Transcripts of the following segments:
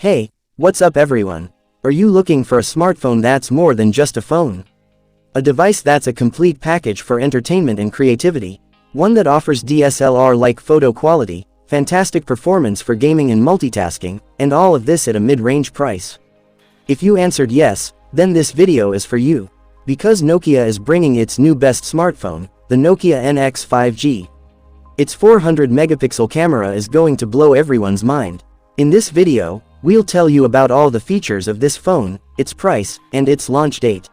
Hey, what's up everyone? Are you looking for a smartphone that's more than just a phone? A device that's a complete package for entertainment and creativity. One that offers DSLR-like photo quality, fantastic performance for gaming and multitasking, and all of this at a mid-range price. If you answered yes, then this video is for you. Because Nokia is bringing its new best smartphone, the Nokia NX 5G. Its 400 megapixel camera is going to blow everyone's mind. In this video, we'll tell you about all the features of this phone, its price, and its launch date.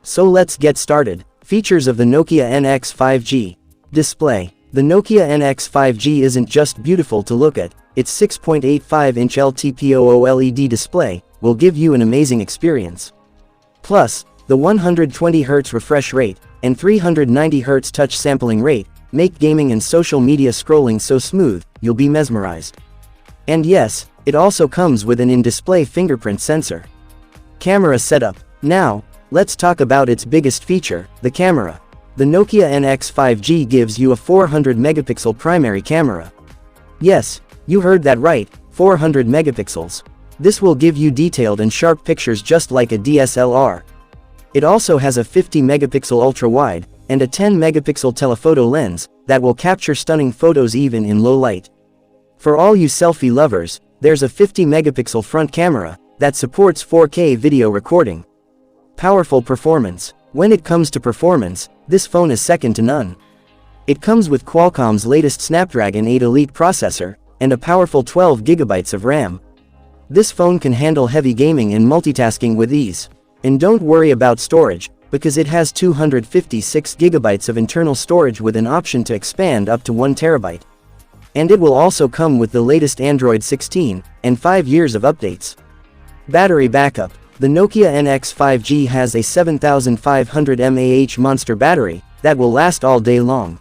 So let's get started. Features of the Nokia NX 5G. Display. The Nokia NX 5G isn't just beautiful to look at, its 6.85-inch LTPO OLED display will give you an amazing experience. Plus, the 120Hz refresh rate and 390Hz touch sampling rate make gaming and social media scrolling so smooth, you'll be mesmerized. And yes, it also comes with an in-display fingerprint sensor. Camera setup. Now, let's talk about its biggest feature, the camera. The Nokia NX 5G gives you a 400 megapixel primary camera. Yes, you heard that right, 400 megapixels. This will give you detailed and sharp pictures just like a DSLR. It also has a 50 megapixel ultra-wide and a 10 megapixel telephoto lens that will capture stunning photos even in low light. For all you selfie lovers, there's a 50 megapixel front camera that supports 4K video recording. Powerful performance. When it comes to performance, this phone is second to none. It comes with Qualcomm's latest Snapdragon 8 Elite processor and a powerful 12 GB of RAM. This phone can handle heavy gaming and multitasking with ease. And don't worry about storage, because it has 256 GB of internal storage with an option to expand up to 1 TB. And it will also come with the latest Android 16 and 5 years of updates. Battery backup. The Nokia NX 5G has a 7500 mAh monster battery that will last all day long.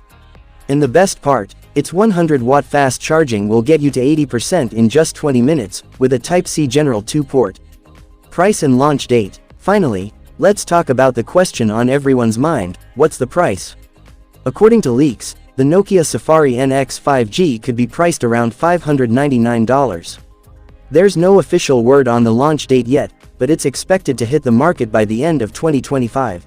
And the best part, its 100-watt fast charging will get you to 80% in just 20 minutes with a Type-C General 2 port. Price and launch date. Finally, let's talk about the question on everyone's mind, what's the price? According to leaks, the Nokia Safari NX 5G could be priced around $599. There's no official word on the launch date yet, but it's expected to hit the market by the end of 2025.